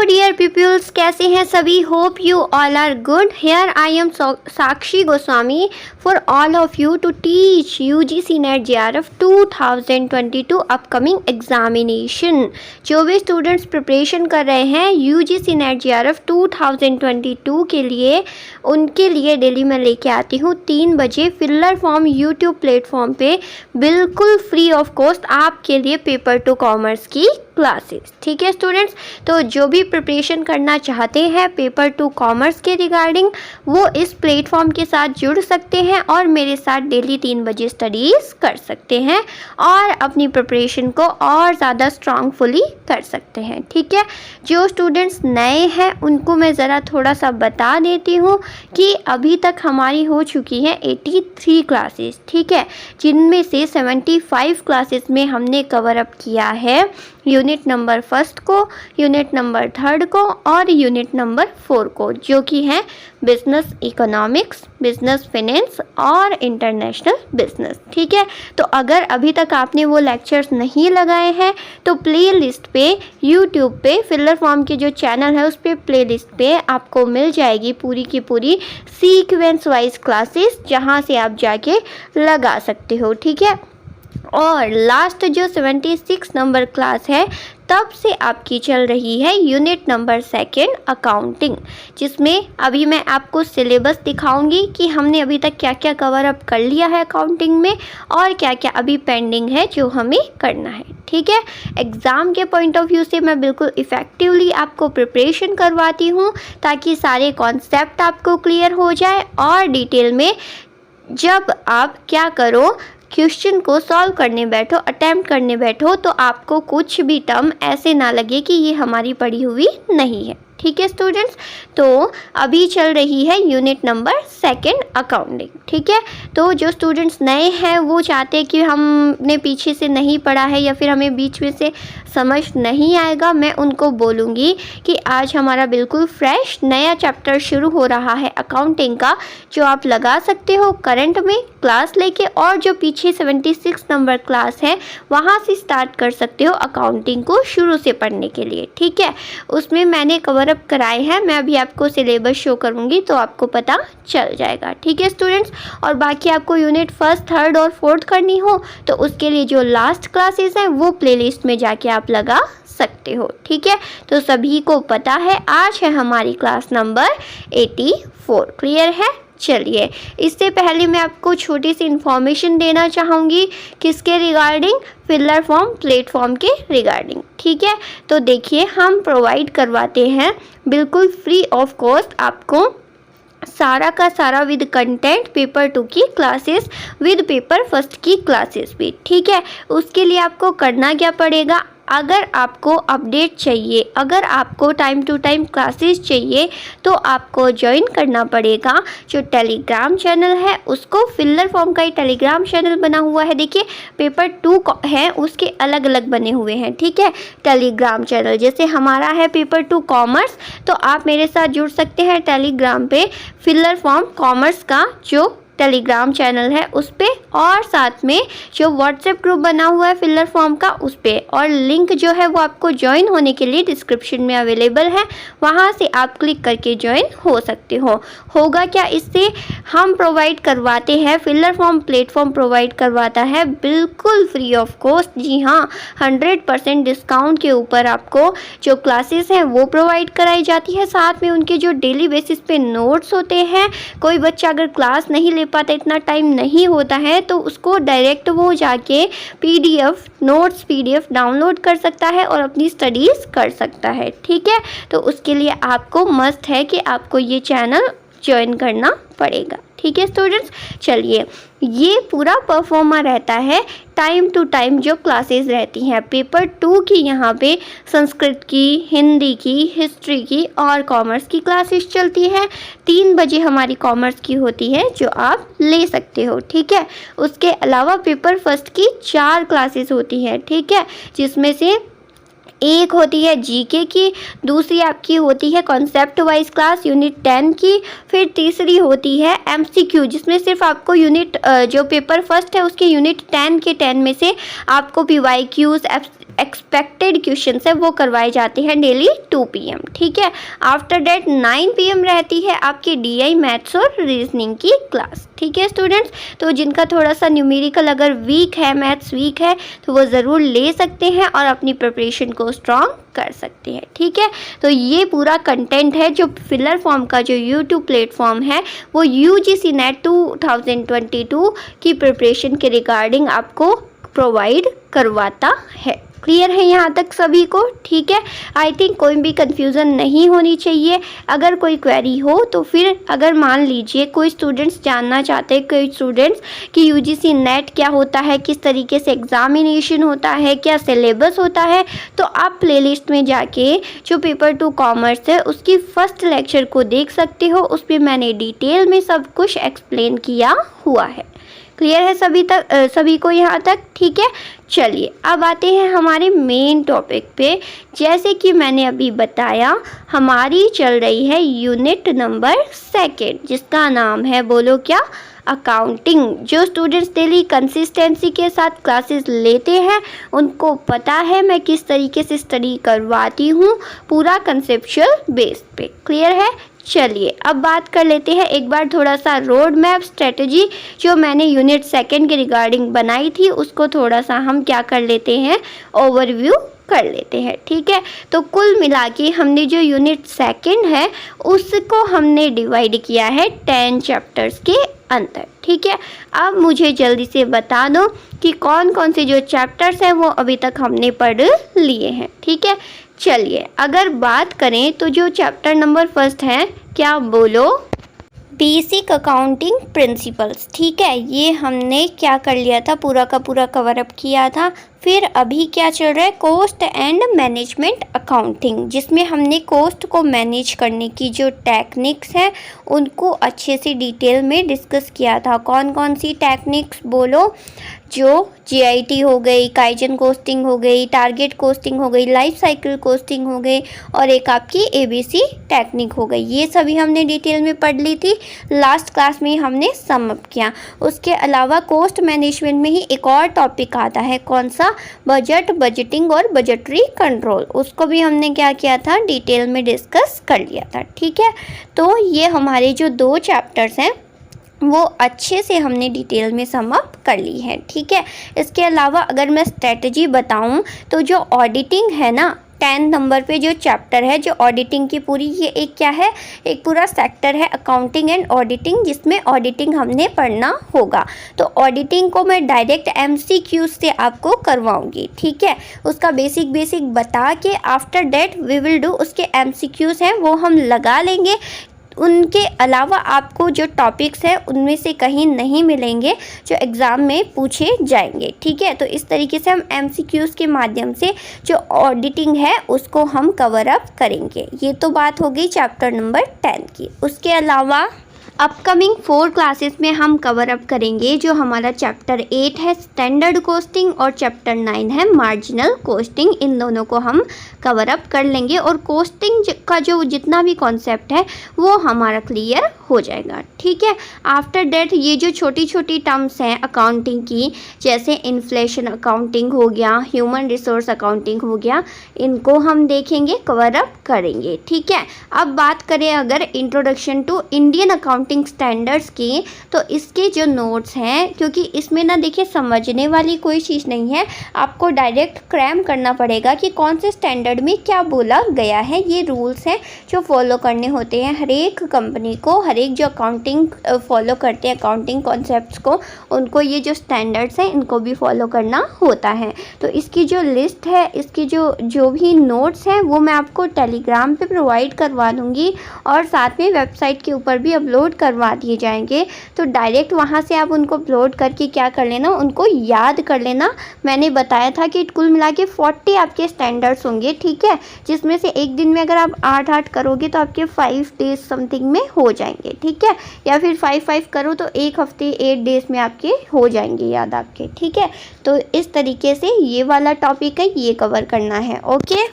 Hello dear peoples, कैसे हैं सभी। Hope you all are good. Here I am Sakshi Goswami for all of you to teach UGC NET JRF 2022 upcoming examination. जो भी students preparation कर रहे हैं यूजीसी नेट जेआरएफ 2022 के लिए, उनके लिए डेली मैं लेके आती हूँ 3 बजे फिलर फॉर्म यूट्यूब प्लेटफॉर्म पे बिल्कुल फ्री ऑफ कॉस्ट आपके लिए पेपर टू कॉमर्स की क्लासेस। ठीक है स्टूडेंट्स, तो जो भी प्रिपरेशन करना चाहते हैं पेपर टू कॉमर्स के रिगार्डिंग, वो इस प्लेटफॉर्म के साथ जुड़ सकते हैं और मेरे साथ डेली 3 बजे स्टडीज़ कर सकते हैं और अपनी प्रिपरेशन को और ज़्यादा स्ट्रांगफुली कर सकते हैं। ठीक है, जो स्टूडेंट्स नए हैं उनको मैं ज़रा थोड़ा सा बता देती हूँ कि अभी तक हमारी हो चुकी है 83 क्लासेस। ठीक है, जिनमें से 75 क्लासेस में हमने कवर अप किया है यूनिट नंबर 1 को, यूनिट नंबर 3 को और यूनिट नंबर 4 को, जो कि हैं बिजनेस इकोनॉमिक्स, बिजनेस फाइनेंस और इंटरनेशनल बिजनेस। ठीक है, तो अगर अभी तक आपने वो लेक्चर्स नहीं लगाए हैं तो प्ले लिस्ट पे यूट्यूब पे फिलर फॉर्म के जो चैनल है उस पर प्ले लिस्ट पे आपको मिल जाएगी पूरी की पूरी सीक्वेंस वाइज क्लासेस, जहाँ से आप जाके लगा सकते हो। ठीक है, और लास्ट जो 76 नंबर क्लास है तब से आपकी चल रही है यूनिट नंबर 2 अकाउंटिंग, जिसमें अभी मैं आपको सिलेबस दिखाऊंगी कि हमने अभी तक क्या क्या कवर अप कर लिया है अकाउंटिंग में और क्या क्या अभी पेंडिंग है जो हमें करना है। ठीक है, एग्ज़ाम के पॉइंट ऑफ व्यू से मैं बिल्कुल इफ़ेक्टिवली आपको प्रिपरेशन करवाती हूँ ताकि सारे कॉन्सेप्ट आपको क्लियर हो जाए और डिटेल में जब आप क्या करो, क्वेश्चन को सॉल्व करने बैठो, अटैम्प्ट करने बैठो, तो आपको कुछ भी टर्म ऐसे ना लगे कि ये हमारी पढ़ी हुई नहीं है। ठीक है स्टूडेंट्स, तो अभी चल रही है यूनिट नंबर 2 अकाउंटिंग। ठीक है, तो जो स्टूडेंट्स नए हैं वो चाहते हैं कि हमने पीछे से नहीं पढ़ा है या फिर हमें बीच में से समझ नहीं आएगा, मैं उनको बोलूँगी कि आज हमारा बिल्कुल फ्रेश नया चैप्टर शुरू हो रहा है अकाउंटिंग का, जो आप लगा सकते हो करंट में क्लास लेके, और जो पीछे 76 नंबर क्लास है वहाँ से स्टार्ट कर सकते हो अकाउंटिंग को शुरू से पढ़ने के लिए। ठीक है, उसमें मैंने कवर अप कराए हैं, मैं अभी आपको सिलेबस शो करूँगी तो आपको पता चल जाएगा। ठीक है स्टूडेंट्स, और बाकी आपको यूनिट 1, 3 और 4 करनी हो तो उसके लिए जो लास्ट क्लासेस हैं वो प्लेलिस्ट में जाके आप लगा सकते हो। ठीक है, तो सभी को पता है आज है हमारी क्लास नंबर 84। क्लियर है? चलिए, इससे पहले मैं आपको छोटी सी इन्फॉर्मेशन देना चाहूँगी किसके रिगार्डिंग, फिलर फॉर्म प्लेटफॉर्म के रिगार्डिंग। ठीक है, तो देखिए हम प्रोवाइड करवाते हैं बिल्कुल फ्री ऑफ कॉस्ट आपको सारा का सारा विद कंटेंट पेपर 2 की क्लासेस विद पेपर 1 की क्लासेस भी। ठीक है, उसके लिए आपको करना क्या पड़ेगा, अगर आपको अपडेट चाहिए, अगर आपको टाइम टू टाइम क्लासेस चाहिए तो आपको ज्वाइन करना पड़ेगा जो टेलीग्राम चैनल है, उसको फिलर फॉर्म का ही टेलीग्राम चैनल बना हुआ है। देखिए पेपर 2 है उसके अलग अलग बने हुए हैं। ठीक है, टेलीग्राम चैनल जैसे हमारा है पेपर 2 कॉमर्स, तो आप मेरे साथ जुड़ सकते हैं टेलीग्राम पे फिलर फॉर्म कॉमर्स का जो टेलीग्राम चैनल है उस पर, और साथ में जो व्हाट्सएप ग्रुप बना हुआ है फिलर फॉर्म का उस पर, और लिंक जो है वो आपको ज्वाइन होने के लिए डिस्क्रिप्शन में अवेलेबल है, वहाँ से आप क्लिक करके ज्वाइन हो सकते हो। होगा क्या, इससे हम प्रोवाइड करवाते हैं, फिलर फॉर्म प्लेटफॉर्म प्रोवाइड करवाता है बिल्कुल फ्री ऑफ कॉस्ट। जी हाँ, 100% डिस्काउंट के ऊपर आपको जो क्लासेस हैं वो प्रोवाइड कराई जाती है, साथ में उनके जो डेली बेसिस पे नोट्स होते हैं। कोई बच्चा अगर क्लास नहीं ले पाता, इतना टाइम नहीं होता है, तो उसको डायरेक्ट वो जाके PDF नोट्स PDF डाउनलोड कर सकता है और अपनी स्टडीज़ कर सकता है। ठीक है, तो उसके लिए आपको मस्ट है कि आपको ये चैनल ज्वाइन करना पड़ेगा। ठीक है स्टूडेंट्स, चलिए ये पूरा परफॉर्मा रहता है टाइम टू टाइम जो क्लासेस रहती हैं पेपर 2 की। यहाँ पे संस्कृत की, हिंदी की, हिस्ट्री की और कॉमर्स की क्लासेस चलती हैं। 3 बजे हमारी कॉमर्स की होती है जो आप ले सकते हो। ठीक है, उसके अलावा पेपर 1 की 4 क्लासेस होती हैं। ठीक है, जिसमें से एक होती है जीके की, दूसरी आपकी होती है कॉन्सेप्ट वाइज क्लास यूनिट 10 की, फिर तीसरी होती है एमसीक्यू जिसमें सिर्फ आपको यूनिट जो पेपर 1 है उसके यूनिट 10 के 10 में से आपको पीवाईक्यूज एक्सपेक्टेड क्वेश्चन है वो करवाए जाते हैं डेली 2 PM, ठीक है। आफ्टर दैट 9 PM रहती है आपकी DI मैथ्स और रीजनिंग की क्लास, ठीक है स्टूडेंट्स। तो जिनका थोड़ा सा न्यूमेरिकल अगर वीक है, मैथ्स वीक है, तो वो ज़रूर ले सकते हैं और अपनी प्रिपरेशन को स्ट्रॉन्ग कर सकते हैं, ठीक है। तो ये पूरा कंटेंट है जो फिलर फॉर्म का जो यूट्यूब प्लेटफॉर्म है वो UGC नेट 2022 की प्रिपरेशन के रिगार्डिंग आपको प्रोवाइड करवाता है। क्लियर है यहाँ तक सभी को, ठीक है। आई थिंक कोई भी कंफ्यूजन नहीं होनी चाहिए। अगर कोई क्वेरी हो तो फिर अगर मान लीजिए कोई स्टूडेंट्स जानना चाहते हैं, कोई स्टूडेंट्स कि UGC नेट क्या होता है, किस तरीके से एग्जामिनेशन होता है, क्या सिलेबस होता है, तो आप प्लेलिस्ट में जाके जो पेपर 2 कॉमर्स है उसकी फर्स्ट लेक्चर को देख सकते हो। उस पर मैंने डिटेल में सब कुछ एक्सप्लेन किया हुआ है। क्लियर है सभी को यहाँ तक, ठीक है। चलिए अब आते हैं हमारे मेन टॉपिक पे। जैसे कि मैंने अभी बताया हमारी चल रही है यूनिट नंबर 2 जिसका नाम है, बोलो क्या, अकाउंटिंग। जो स्टूडेंट्स डेली कंसिस्टेंसी के साथ क्लासेस लेते हैं उनको पता है मैं किस तरीके से स्टडी करवाती हूँ, पूरा कंसेप्चुअल बेस पे। क्लियर है। चलिए अब बात कर लेते हैं एक बार थोड़ा सा रोड मैप स्ट्रेटजी जो मैंने यूनिट 2 के रिगार्डिंग बनाई थी, उसको थोड़ा सा हम क्या कर लेते हैं, ओवरव्यू कर लेते हैं, ठीक है। तो कुल मिला के हमने जो यूनिट 2 है उसको हमने डिवाइड किया है 10 चैप्टर्स के अंदर, ठीक है। अब मुझे जल्दी से बता दो कि कौन कौन से जो चैप्टर्स हैं वो अभी तक हमने पढ़ लिए हैं, ठीक है। चलिए अगर बात करें तो जो चैप्टर नंबर 1 है, क्या बोलो, बेसिक अकाउंटिंग प्रिंसिपल्स, ठीक है। ये हमने क्या कर लिया था, पूरा का पूरा कवर अप किया था। फिर अभी क्या चल रहा है, कॉस्ट एंड मैनेजमेंट अकाउंटिंग, जिसमें हमने कॉस्ट को मैनेज करने की जो टेक्निक्स हैं उनको अच्छे से डिटेल में डिस्कस किया था। कौन कौन सी टेक्निक्स बोलो, जो GIT हो गई, काइजन कोस्टिंग हो गई, टारगेट कोस्टिंग हो गई, लाइफ साइकिल कोस्टिंग हो गई और एक आपकी ABC टेक्निक हो गई। ये सभी हमने डिटेल में पढ़ ली थी, लास्ट क्लास में हमने सम अप किया। उसके अलावा कॉस्ट मैनेजमेंट में ही एक और टॉपिक आता है, कौन सा, बजट, बजटिंग और बजटरी कंट्रोल। उसको भी हमने क्या किया था, डिटेल में डिस्कस कर लिया था, ठीक है। तो ये हमारे जो 2 चैप्टर्स हैं वो अच्छे से हमने डिटेल में सम अप कर ली है, ठीक है। इसके अलावा अगर मैं स्ट्रेटजी बताऊं तो जो ऑडिटिंग है ना, 10 नंबर पे जो चैप्टर है, जो ऑडिटिंग की पूरी, ये एक क्या है, एक पूरा सेक्टर है अकाउंटिंग एंड ऑडिटिंग, जिसमें ऑडिटिंग हमने पढ़ना होगा। तो ऑडिटिंग को मैं डायरेक्ट MCQ से आपको करवाऊंगी, ठीक है। उसका बेसिक बता के after that we will do, उसके MCQs हैं वो हम लगा लेंगे। उनके अलावा आपको जो टॉपिक्स हैं उनमें से कहीं नहीं मिलेंगे जो एग्ज़ाम में पूछे जाएंगे, ठीक है। तो इस तरीके से हम MCQs के माध्यम से जो ऑडिटिंग है उसको हम कवर अप करेंगे। ये तो बात हो गई चैप्टर नंबर 10 की। उसके अलावा अपकमिंग 4 क्लासेस में हम कवर अप करेंगे जो हमारा चैप्टर 8 है स्टैंडर्ड कोस्टिंग और चैप्टर 9 है मार्जिनल कोस्टिंग। इन दोनों को हम कवर अप कर लेंगे और कोस्टिंग का जो जितना भी कॉन्सेप्ट है वो हमारा क्लियर हो जाएगा, ठीक है। आफ्टर दैट ये जो छोटी छोटी टर्म्स हैं अकाउंटिंग की, जैसे इन्फ्लेशन अकाउंटिंग हो गया, ह्यूमन रिसोर्स अकाउंटिंग हो गया, इनको हम देखेंगे, कवर अप करेंगे, ठीक है। अब बात करें अगर introduction to Indian accounting standards की, तो इसके जो नोट्स हैं, क्योंकि इसमें ना देखिए समझने वाली कोई चीज़ नहीं है, आपको डायरेक्ट क्रैम करना पड़ेगा कि कौन से स्टैंडर्ड में क्या बोला गया है। ये रूल्स हैं जो फॉलो करने होते हैं हर एक कंपनी को, हर एक जो अकाउंटिंग फॉलो करते हैं अकाउंटिंग कॉन्सेप्ट्स को, उनको ये जो स्टैंडर्ड्स हैं इनको भी फॉलो करना होता है। तो इसकी जो लिस्ट है, इसकी जो भी नोट्स हैं वो मैं आपको टेलीग्राम पे प्रोवाइड करवा दूँगी और साथ में वेबसाइट के ऊपर भी अपलोड करवा दिए जाएंगे। तो डायरेक्ट वहाँ से आप उनको अपलोड करके क्या कर लेना, उनको याद कर लेना। मैंने बताया था कि कुल मिला के 40 आपके स्टैंडर्ड्स होंगे, ठीक है, जिसमें से एक दिन में अगर आप 8 करोगे तो आपके 5 डेज समथिंग में हो जाएंगे, ठीक है, या फिर 5 करो तो एक हफ्ते 8 डेज में आपके हो जाएंगे याद आपके, ठीक है। तो इस तरीके से ये वाला टॉपिक है, ये कवर करना है, ओके।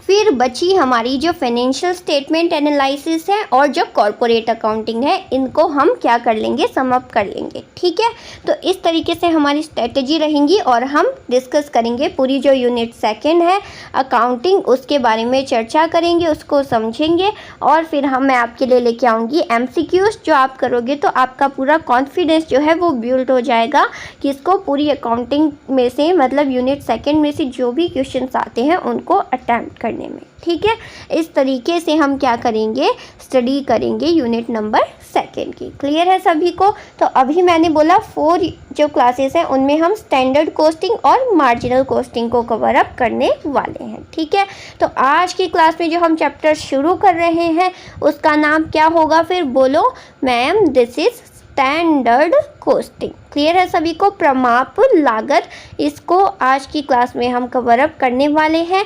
फिर बची हमारी जो फाइनेंशियल स्टेटमेंट एनालिसिस है और जो कॉरपोरेट अकाउंटिंग है, इनको हम क्या कर लेंगे, सम अप कर लेंगे। ठीक है, तो इस तरीके से हमारी स्ट्रेटजी रहेंगी और हम डिस्कस करेंगे पूरी जो यूनिट सेकंड है अकाउंटिंग, उसके बारे में चर्चा करेंगे, उसको समझेंगे और फिर मैं आपके लिए लेके आऊँगी MCQs, जो आप करोगे तो आपका पूरा कॉन्फिडेंस जो है वो बिल्ड हो जाएगा कि इसको पूरी अकाउंटिंग में से, मतलब यूनिट सेकंड में से जो भी क्वेश्चंस आते हैं उनको अटेम्प्ट करने में। ठीक है, इस तरीके से हम क्या करेंगे, स्टडी करेंगे यूनिट नंबर सेकंड की। क्लियर है सभी को? तो अभी मैंने बोला 4 जो क्लासेस हैं उनमें हम स्टैंडर्ड कॉस्टिंग और मार्जिनल कॉस्टिंग को कवर अप करने वाले हैं। ठीक है, तो आज की क्लास में जो हम चैप्टर शुरू कर रहे हैं उसका नाम क्या होगा, फिर बोलो ma'am? This is standard costing. Clear है सभी को? प्रमाप लागत, इसको आज की क्लास में हम कवर अप करने वाले हैं।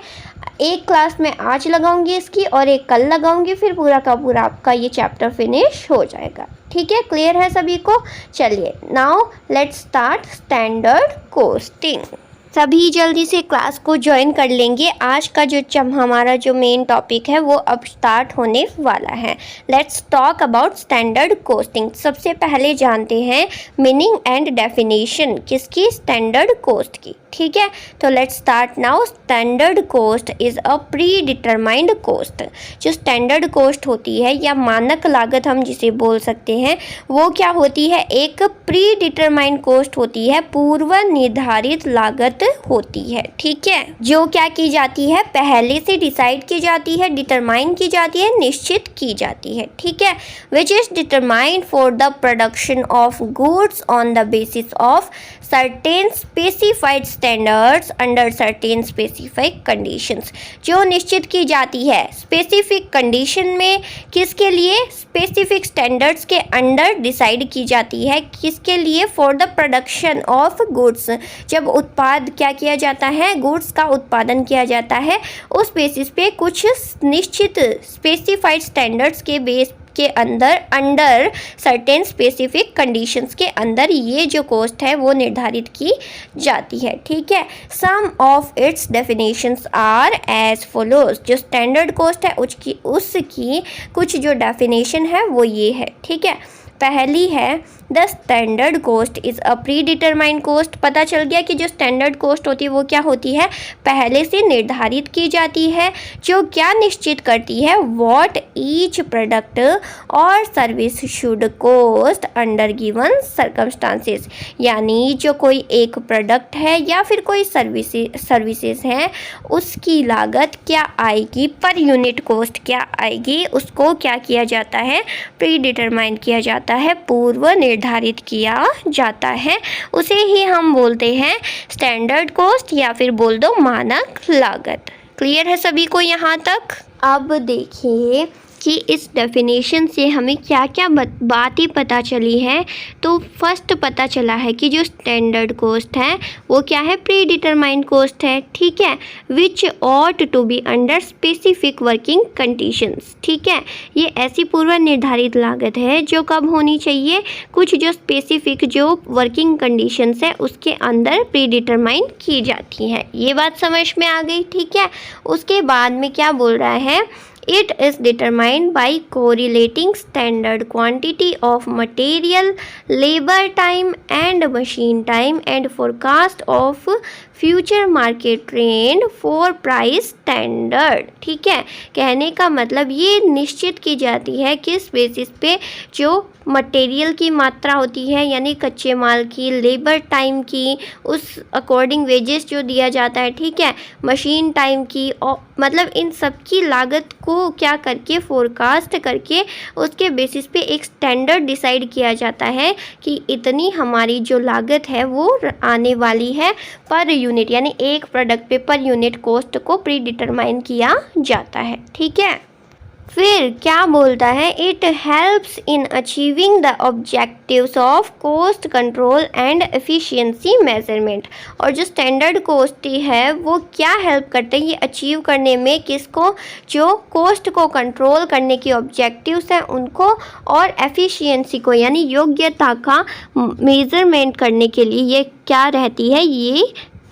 एक क्लास में आज लगाऊंगी इसकी और एक कल लगाऊंगी, फिर पूरा का पूरा आपका ये चैप्टर फिनिश हो जाएगा। ठीक है, क्लियर है सभी को? चलिए now let's start standard costing. सभी जल्दी से क्लास को ज्वाइन कर लेंगे। आज का जो हमारा जो मेन टॉपिक है वो अब स्टार्ट होने वाला है। Let's talk about standard costing. सबसे पहले जानते हैं मीनिंग एंड डेफिनेशन किसकी, स्टैंडर्ड कॉस्ट की। ठीक है, तो let's start now. Standard cost is a pre determined cost. जो स्टैंडर्ड कॉस्ट होती है या मानक लागत हम जिसे बोल सकते हैं, वो क्या होती है, एक प्री डिटरमाइंड कॉस्ट होती है, पूर्व निर्धारित लागत होती है। ठीक है, जो क्या की जाती है, पहले से डिसाइड की जाती है, डिटरमाइन की जाती है, निश्चित की जाती है। ठीक है, which is determined for the production of goods on the basis of certain specified standards under certain specific conditions. जो निश्चित की जाती है स्पेसिफिक कंडीशन में, किसके लिए, स्पेसिफिक स्टैंडर्ड्स के अंडर डिसाइड की जाती है, किसके लिए, for the production of goods. जब उत्पाद क्या किया जाता है, गुड्स का उत्पादन किया जाता है, उस बेसिस पे कुछ निश्चित स्पेसिफाइड स्टैंडर्ड्स के बेस के अंडर सर्टेन स्पेसिफिक कंडीशंस के अंदर ये जो कॉस्ट है वो निर्धारित की जाती है। ठीक है, some of its definitions are as follows. जो स्टैंडर्ड कॉस्ट है उसकी कुछ जो डेफिनेशन है वो ये है। ठीक है, पहली है the standard cost is a pre determined cost. पता चल गया कि जो स्टैंडर्ड कॉस्ट होती है वो क्या होती है, पहले से निर्धारित की जाती है, जो क्या निश्चित करती है, व्हाट ईच प्रोडक्ट और service should cost under given circumstances. यानी जो कोई एक प्रोडक्ट है या फिर कोई सर्विसेज है, उसकी लागत क्या आएगी, पर यूनिट कॉस्ट क्या आएगी, उसको क्या किया जाता है, प्री डिटरमाइन किया जाता है, पूर्व निर्धारित किया जाता है। उसे ही हम बोलते हैं स्टैंडर्ड कॉस्ट या फिर बोल दो मानक लागत। क्लियर है सभी को यहाँ तक? अब देखिए कि इस डेफिनेशन से हमें क्या क्या बातें पता चली है। तो फर्स्ट पता चला है कि जो स्टैंडर्ड कॉस्ट है वो क्या है, प्री डिटरमाइंड कॉस्ट है। ठीक है, which ought to be under specific working conditions. ठीक है, ये ऐसी पूर्व निर्धारित लागत है जो कब होनी चाहिए, कुछ जो स्पेसिफिक जो वर्किंग कंडीशंस है उसके अंदर प्री डिटरमाइन की जाती है। ये बात समझ में आ गई? ठीक है, उसके बाद में क्या बोल रहा है, it is determined by correlating standard quantity of material, labor time and machine time and forecast of future market trend for price standard. ठीक है, कहने का मतलब ये निश्चित की जाती है किस बेसिस पे, जो मटेरियल की मात्रा होती है यानी कच्चे माल की, लेबर टाइम की, उस अकॉर्डिंग वेजेस जो दिया जाता है। ठीक है, मशीन टाइम की, और मतलब इन सब की लागत को क्या करके फोरकास्ट करके उसके बेसिस पे एक स्टैंडर्ड डिसाइड किया जाता है कि इतनी हमारी जो लागत है वो आने वाली है पर यूनिट, यानी एक प्रोडक्ट पे पर यूनिट कॉस्ट को प्री डिटरमाइन किया जाता है। ठीक है, फिर क्या बोलता है, it helps in achieving the objectives of cost control and efficiency measurement. और जो स्टैंडर्ड कॉस्ट है वो क्या हेल्प करते हैं ये अचीव करने में, किसको, जो कॉस्ट को कंट्रोल करने की ऑब्जेक्टिव्स हैं उनको, और एफिशिएंसी को यानी योग्यता का मेजरमेंट करने के लिए ये क्या रहती है, ये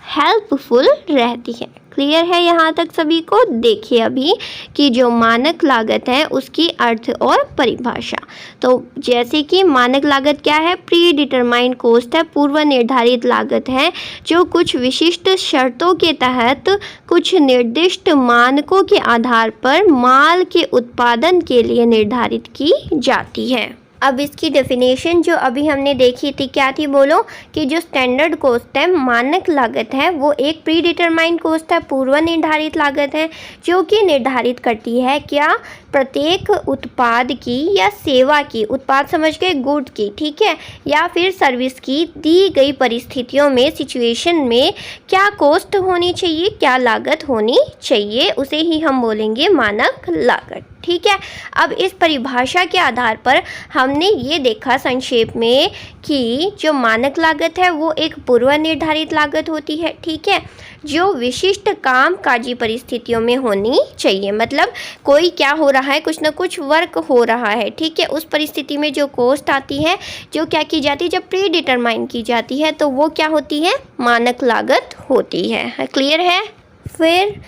हेल्पफुल रहती है। क्लियर है यहाँ तक सभी को? देखिए अभी कि जो मानक लागत है उसकी अर्थ और परिभाषा। तो जैसे कि मानक लागत क्या है? प्री डिटरमाइंड कॉस्ट है, पूर्व निर्धारित लागत है जो कुछ विशिष्ट शर्तों के तहत कुछ निर्दिष्ट मानकों के आधार पर माल के उत्पादन के लिए निर्धारित की जाती है। अब इसकी डेफिनेशन जो अभी हमने देखी थी क्या थी? बोलो कि जो स्टैंडर्ड कॉस्ट है, मानक लागत है, वो एक प्री डिटरमाइंड कॉस्ट है, पूर्व निर्धारित लागत है जो कि निर्धारित करती है क्या? प्रत्येक उत्पाद की या सेवा की, उत्पाद समझ के गुड की, ठीक है, या फिर सर्विस की दी गई परिस्थितियों में, सिचुएशन में क्या कॉस्ट होनी चाहिए, क्या लागत होनी चाहिए, उसे ही हम बोलेंगे मानक लागत। ठीक है, अब इस परिभाषा के आधार पर हमने ये देखा संक्षेप में कि जो मानक लागत है वो एक पूर्व निर्धारित लागत होती है, ठीक है, जो विशिष्ट काम काजी परिस्थितियों में होनी चाहिए। मतलब कोई क्या हो रहा है, कुछ ना कुछ वर्क हो रहा है, ठीक है, उस परिस्थिति में जो कॉस्ट आती है, जो क्या की जाती है, जब प्री डिटरमाइन की जाती है तो वो क्या होती है? मानक लागत होती है। क्लियर है? फिर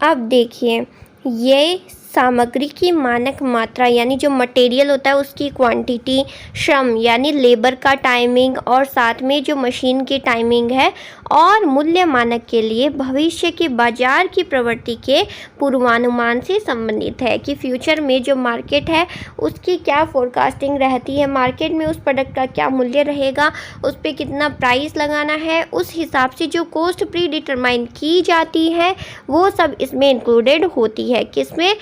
अब देखिए ये सामग्री की मानक मात्रा यानी जो मटेरियल होता है उसकी क्वांटिटी, श्रम यानी लेबर का टाइमिंग और साथ में जो मशीन की टाइमिंग है, और मूल्य मानक के लिए भविष्य के बाजार की प्रवृत्ति के पूर्वानुमान से संबंधित है कि फ्यूचर में जो मार्केट है उसकी क्या फोरकास्टिंग रहती है, मार्केट में उस प्रोडक्ट का क्या मूल्य रहेगा, उस पर कितना प्राइस लगाना है, उस हिसाब से जो कॉस्ट प्री डिटरमाइन की जाती है वो सब इसमें इंक्लूडेड होती है। किसमें?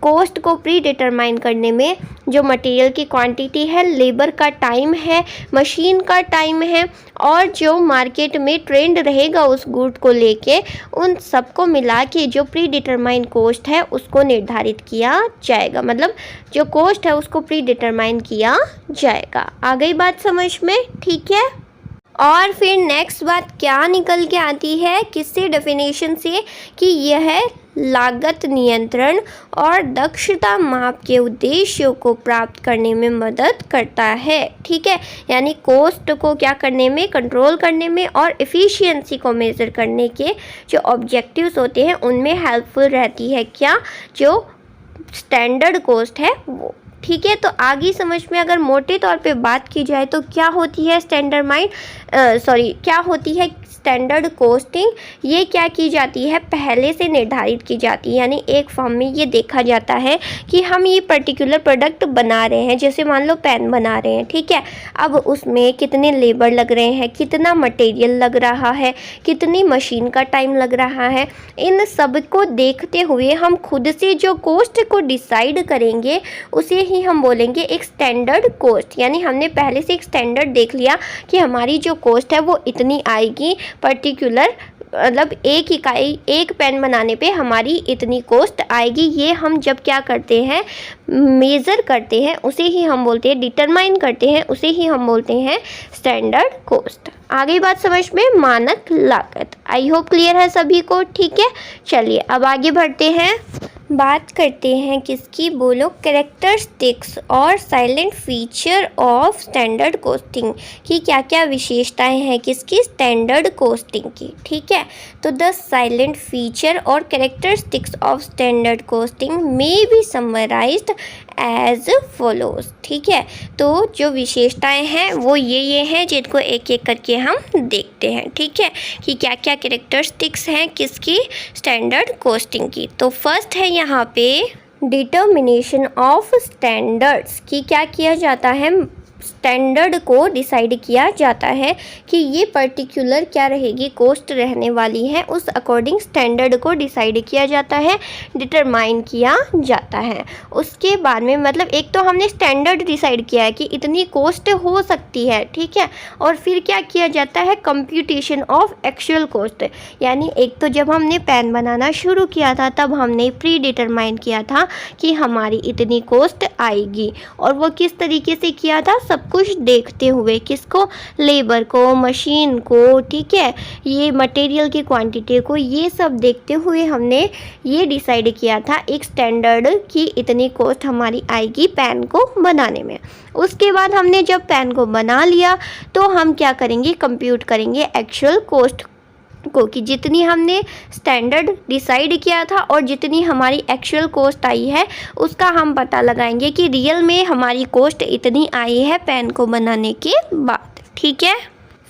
कॉस्ट को प्री डिटरमाइन करने में जो मटेरियल की क्वांटिटी है, लेबर का टाइम है, मशीन का टाइम है, और जो मार्केट में ट्रेंड रहेगा उस गुड को लेके, उन सबको मिला के जो प्री डिटरमाइन कॉस्ट है उसको निर्धारित किया जाएगा। मतलब जो कॉस्ट है उसको प्री डिटरमाइन किया जाएगा। आ गई बात समझ में? ठीक है। और फिर नेक्स्ट बात क्या निकल के आती है, किससे? डेफिनेशन से, कि यह लागत नियंत्रण और दक्षता माप के उद्देश्यों को प्राप्त करने में मदद करता है। ठीक है, यानी कॉस्ट को क्या करने में? कंट्रोल करने में, और एफिशिएंसी को मेज़र करने के जो ऑब्जेक्टिव्स होते हैं उनमें हेल्पफुल रहती है क्या? जो स्टैंडर्ड कॉस्ट है वो। ठीक है, तो आगे समझ में अगर मोटे तौर पे बात की जाए तो क्या होती है क्या होती है स्टैंडर्ड कॉस्टिंग? ये क्या की जाती है? पहले से निर्धारित की जाती है। यानी एक फॉर्म में ये देखा जाता है कि हम ये पर्टिकुलर प्रोडक्ट बना रहे हैं, जैसे मान लो पेन बना रहे हैं, ठीक है, अब उसमें कितने लेबर लग रहे हैं, कितना मटेरियल लग रहा है, कितनी मशीन का टाइम लग रहा है, इन सब को देखते हुए हम खुद से जो कॉस्ट को डिसाइड करेंगे उसे ही हम बोलेंगे एक स्टैंडर्ड कॉस्ट। यानी हमने पहले से एक स्टैंडर्ड देख लिया कि हमारी जो कॉस्ट है वो इतनी आएगी, पर्टिकुलर मतलब एक इकाई, एक पेन बनाने पे हमारी इतनी कॉस्ट आएगी। ये हम जब क्या करते हैं? मेज़र करते हैं, उसे ही हम बोलते हैं, डिटरमाइन करते हैं, उसे ही हम बोलते हैं स्टैंडर्ड कॉस्ट। आगे बात समझ में? मानक लागत। आई होप क्लियर है सभी को। ठीक है, चलिए अब आगे बढ़ते हैं, बात करते हैं किसकी? बोलो, कैरेक्टरिस्टिक्स और silent feature of standard costing की क्या क्या विशेषताएं हैं किसकी? स्टैंडर्ड कॉस्टिंग की। ठीक है, तो द साइलेंट फीचर और कैरेक्टरिस्टिक्स ऑफ स्टैंडर्ड कॉस्टिंग में बी समराइज्ड एज फॉलोज। ठीक है, तो जो विशेषताएं हैं वो ये हैं जिनको एक एक करके हम देखते हैं। ठीक है, कि क्या क्या कैरेक्टरिस्टिक्स हैं किसकी? स्टैंडर्ड कॉस्टिंग की। तो फर्स्ट है यहाँ पे डिटर्मिनेशन ऑफ स्टैंडर्ड्स की क्या किया जाता है? स्टैंडर्ड को डिसाइड किया जाता है कि ये पर्टिकुलर क्या रहेगी, कॉस्ट रहने वाली है, उस अकॉर्डिंग स्टैंडर्ड को डिसाइड किया जाता है, डिटरमाइन किया जाता है। उसके बाद में मतलब एक तो हमने स्टैंडर्ड डिसाइड किया है कि इतनी कॉस्ट हो सकती है, ठीक है, और फिर क्या किया जाता है? Computation of actual cost. यानी एक तो जब हमने पेन बनाना शुरू किया था तब हमने प्री डिटरमाइन किया था कि हमारी इतनी कॉस्ट आएगी, और वो किस तरीके से किया था? सब कुछ देखते हुए, किसको? लेबर को, मशीन को, ठीक है, ये मटेरियल की क्वांटिटी को, ये सब देखते हुए हमने ये डिसाइड किया था एक स्टैंडर्ड की इतनी कॉस्ट हमारी आएगी पेन को बनाने में। उसके बाद हमने जब पेन को बना लिया तो हम क्या करेंगे? कंप्यूट करेंगे एक्चुअल कॉस्ट को कि जितनी हमने स्टैंडर्ड डिसाइड किया था और जितनी हमारी एक्चुअल कॉस्ट आई है उसका हम पता लगाएंगे कि रियल में हमारी कॉस्ट इतनी आई है पेन को बनाने के बाद। ठीक है,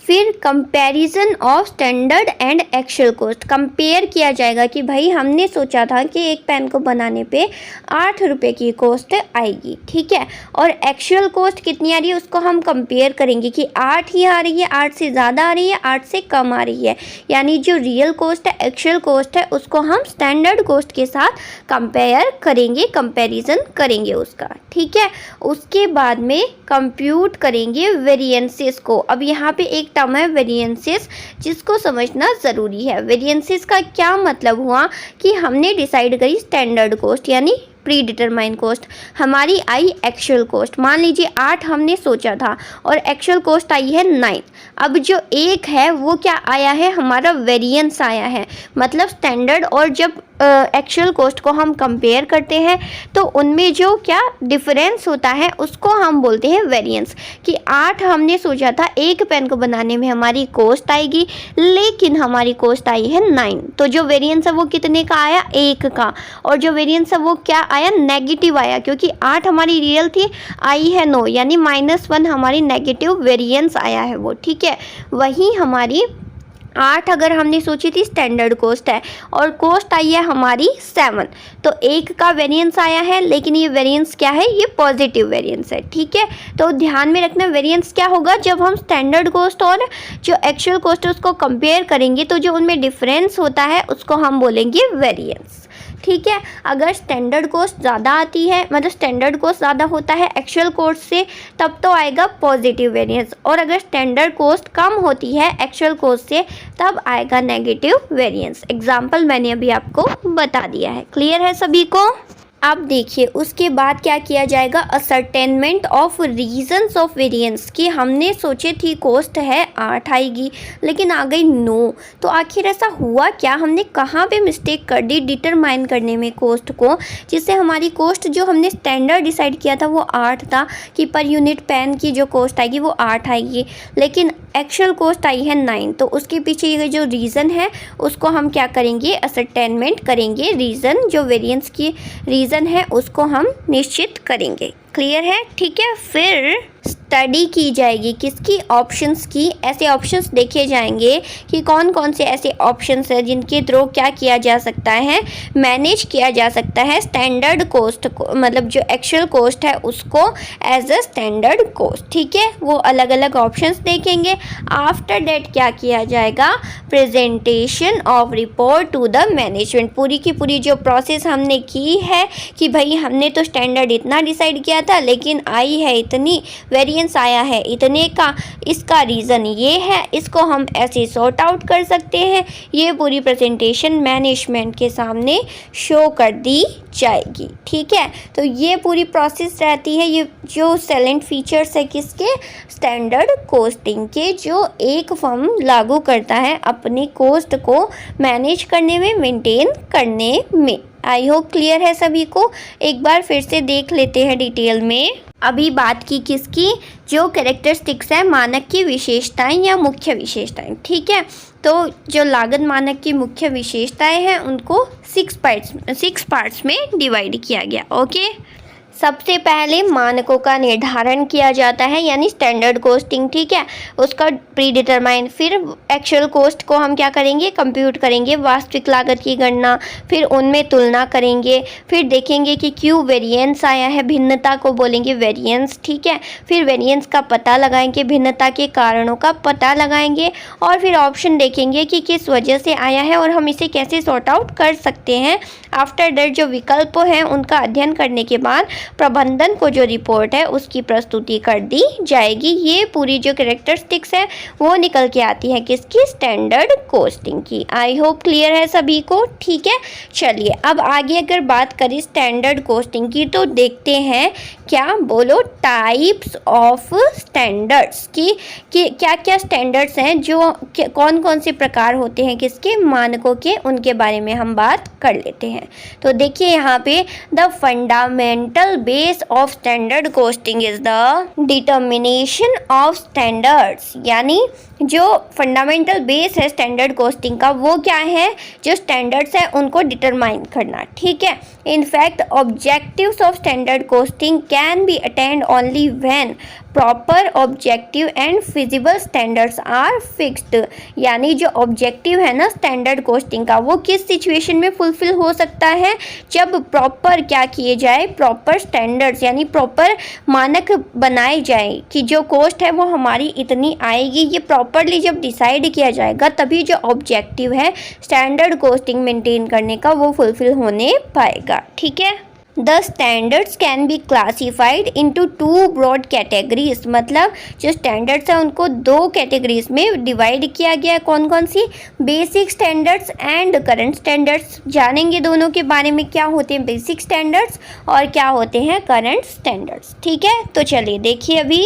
फिर comparison of standard and actual cost, compare किया जाएगा कि भाई हमने सोचा था कि एक पेन को बनाने पे 8 रुपये की कॉस्ट आएगी, ठीक है, और एक्चुअल कॉस्ट कितनी आ रही है उसको हम कंपेयर करेंगे कि 8 ही आ रही है, 8 से ज़्यादा आ रही है, 8 से कम आ रही है, यानी जो रियल कॉस्ट है, एक्चुअल कॉस्ट है, उसको हम स्टैंडर्ड कॉस्ट के साथ कंपेयर करेंगे, कंपैरिजन करेंगे उसका। ठीक है, उसके बाद में कंप्यूट करेंगे वेरिएंसेस को। अब यहाँ पे एक टर्म है वेरिएंसेस जिसको समझना ज़रूरी है। वेरिएंसेस का क्या मतलब हुआ कि हमने डिसाइड करी स्टैंडर्ड कॉस्ट यानी प्री डिटरमाइन कॉस्ट, हमारी आई एक्चुअल कॉस्ट। मान लीजिए 8 हमने सोचा था और एक्चुअल कॉस्ट आई है 9। अब जो 1 है वो क्या आया है, हमारा वेरिएंस आया है, मतलब स्टैंडर्ड और जब एक्चुअल कॉस्ट को हम कंपेयर करते हैं तो उनमें जो क्या डिफरेंस होता है उसको हम बोलते हैं वेरिएंस। कि 8 हमने सोचा था एक पेन को बनाने में हमारी कॉस्ट आएगी, लेकिन हमारी कॉस्ट आई है 9, तो जो वेरिएंस है वो कितने का आया, 1 का, और जो वेरिएंस है वो क्या आया, नेगेटिव आया, क्योंकि 8 हमारी रियल थी, आई है 9, यानी -1 हमारी नेगेटिव वेरिएंस आया है वो। ठीक है, वहीं हमारी 8 अगर हमने सोची थी स्टैंडर्ड कॉस्ट है और कॉस्ट आई है हमारी 7, तो 1 का वेरिएंस आया है, लेकिन ये वेरिएंस क्या है, ये पॉजिटिव वेरिएंस है। ठीक है, तो ध्यान में रखना वेरिएंस क्या होगा, जब हम स्टैंडर्ड कॉस्ट और जो एक्चुअल कॉस्ट है उसको कंपेयर करेंगे तो जो उनमें डिफरेंस होता है उसको हम बोलेंगे वेरिएंस। ठीक है, अगर स्टैंडर्ड कॉस्ट ज़्यादा आती है, मतलब स्टैंडर्ड कॉस्ट ज़्यादा होता है एक्चुअल कॉस्ट से, तब तो आएगा पॉजिटिव वेरिएंस, और अगर स्टैंडर्ड कॉस्ट कम होती है एक्चुअल कॉस्ट से तब आएगा नेगेटिव वेरिएंस। एग्जाम्पल मैंने अभी आपको बता दिया है। क्लियर है सभी को? अब देखिए उसके बाद क्या किया जाएगा, ascertainment of reasons of variance, कि हमने सोचे थी कॉस्ट है 8 आएगी लेकिन आ गई 9, तो आखिर ऐसा हुआ क्या, हमने कहाँ पे मिस्टेक कर दी डिटरमाइन करने में कॉस्ट को, जिससे हमारी कॉस्ट जो हमने स्टैंडर्ड डिसाइड किया था वो 8 था कि पर यूनिट पेन की जो कॉस्ट आएगी वो 8 आएगी, लेकिन एक्चुअल कॉस्ट आई है 9। तो उसके पीछे ये जो रीज़न है उसको हम क्या करेंगे, असर्टेनमेंट करेंगे, रीज़न जो वेरिएंस की रीज़न है उसको हम निश्चित करेंगे। क्लियर है? ठीक है, फिर स्टडी की जाएगी किसकी, ऑप्शंस की। ऐसे ऑप्शंस देखे जाएंगे कि कौन कौन से ऐसे ऑप्शंस हैं जिनके थ्रू क्या किया जा सकता है, मैनेज किया जा सकता है स्टैंडर्ड कॉस्ट को, मतलब जो एक्चुअल कॉस्ट है उसको एज अ स्टैंडर्ड कॉस्ट। ठीक है, वो अलग अलग ऑप्शंस देखेंगे। आफ्टर डेट क्या किया जाएगा, presentation of report to the management. पूरी की पूरी जो प्रोसेस हमने की है कि भाई हमने तो स्टैंडर्ड इतना डिसाइड किया था लेकिन आई है इतनी, वेरिएंस आया है इतने का, इसका रीज़न ये है, इसको हम ऐसे सॉर्ट आउट कर सकते हैं, ये पूरी प्रेजेंटेशन मैनेजमेंट के सामने शो कर दी जाएगी। ठीक है, तो ये पूरी प्रोसेस रहती है, ये जो सेलेंट फीचर्स है किसके, स्टैंडर्ड कॉस्टिंग के, जो एक फर्म लागू करता है अपनी कॉस्ट को मैनेज करने में, मेंटेन करने में। आई होप क्लियर है सभी को। एक बार फिर से देख लेते हैं डिटेल में। अभी बात की किसकी, जो कैरेक्टरिस्टिक्स है मानक की विशेषताएं या मुख्य विशेषताएं। ठीक है, तो जो लागत मानक की मुख्य विशेषताएं हैं उनको 6 पार्ट्स में डिवाइड किया गया। ओके, सबसे पहले मानकों का निर्धारण किया जाता है यानी स्टैंडर्ड कॉस्टिंग। ठीक है, उसका प्री डिटरमाइन, फिर एक्चुअल कॉस्ट को हम क्या करेंगे, कंप्यूट करेंगे, वास्तविक लागत की गणना, फिर उनमें तुलना करेंगे, फिर देखेंगे कि क्यों वेरिएंस आया है, भिन्नता को बोलेंगे वेरिएंस। ठीक है, फिर वेरिएंस का पता लगाएंगे, भिन्नता के कारणों का पता लगाएंगे, और फिर ऑप्शन देखेंगे कि किस वजह से आया है और हम इसे कैसे सॉर्ट आउट कर सकते हैं। आफ्टर दैट जो विकल्प हैं उनका अध्ययन करने के बाद प्रबंधन को जो रिपोर्ट है उसकी प्रस्तुति कर दी जाएगी। ये पूरी जो कैरेक्टरिस्टिक्स है वो निकल के आती है किसकी, स्टैंडर्ड कॉस्टिंग की। आई होप क्लियर है सभी को। ठीक है, चलिए अब आगे अगर बात करें स्टैंडर्ड कॉस्टिंग की तो देखते हैं, क्या बोलो, टाइप्स ऑफ स्टैंडर्ड्स की क्या क्या स्टैंडर्ड्स हैं, जो कौन कौन से प्रकार होते हैं किसके, मानकों के, उनके बारे में हम बात कर लेते हैं। तो देखिए यहाँ पे the fundamental base of standard costing is the determination of standards, यानी जो फंडामेंटल बेस है स्टैंडर्ड कॉस्टिंग का वो क्या है, जो स्टैंडर्ड्स है उनको डिटरमाइन करना, ठीक है। In fact objectives of standard costing can be attained only when proper objective and feasible standards are fixed, यानी जो ऑब्जेक्टिव है ना स्टैंडर्ड कॉस्टिंग का वो किस सिचुएशन में फुलफिल हो सकता है, जब प्रॉपर क्या किए जाए, प्रॉपर स्टैंडर्ड्स यानी प्रॉपर मानक बनाए जाए कि जो कॉस्ट है वो हमारी इतनी आएगी, ये प्रॉपरली जब डिसाइड किया जाएगा तभी जो ऑब्जेक्टिव है स्टैंडर्ड कॉस्टिंग मेंटेन करने का वो फुलफिल होने पाएगा, ठीक है। The standards can be classified into 2 broad categories, मतलब जो स्टैंडर्ड्स हैं उनको 2 कैटेगरीज में डिवाइड किया गया है। कौन कौन सी? Basic standards and current standards. जानेंगे दोनों के बारे में, क्या होते हैं बेसिक स्टैंडर्ड्स और क्या होते हैं करंट स्टैंडर्ड्स, ठीक है। तो चलिए देखिए, अभी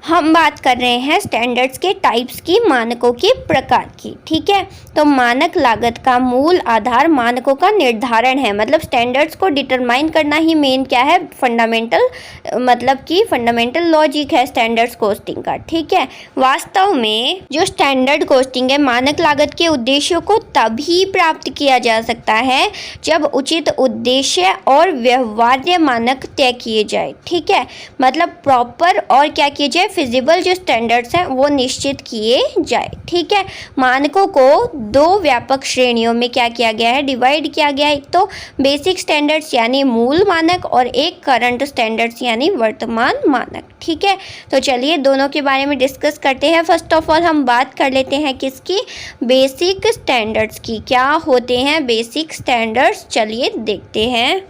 हम बात कर रहे हैं स्टैंडर्ड्स के टाइप्स की, मानकों के प्रकार की, ठीक है। तो मानक लागत का मूल आधार मानकों का निर्धारण है, मतलब स्टैंडर्ड्स को डिटरमाइन करना ही मेन क्या है, फंडामेंटल, मतलब कि फंडामेंटल लॉजिक है स्टैंडर्ड्स कॉस्टिंग का, ठीक है। वास्तव में जो स्टैंडर्ड कॉस्टिंग है मानक लागत के उद्देश्यों को तभी प्राप्त किया जा सकता है जब उचित उद्देश्य और व्यवहार्य मानक तय किए जाए, ठीक है। मतलब प्रॉपर और क्या किए जाए, फिजिबल जो स्टैंडर्ड्स हैं वो निश्चित किए जाए, ठीक है। मानकों को 2 व्यापक श्रेणियों में क्या किया गया है, डिवाइड किया गया है। एक तो बेसिक स्टैंडर्ड्स यानी मूल मानक और एक करंट स्टैंडर्ड्स यानी वर्तमान मानक, ठीक है। तो चलिए दोनों के बारे में डिस्कस करते हैं। फर्स्ट ऑफ ऑल हम बात कर लेते हैं किसकी, बेसिक स्टैंडर्ड्स की। क्या होते हैं बेसिक स्टैंडर्ड्स, चलिए देखते हैं।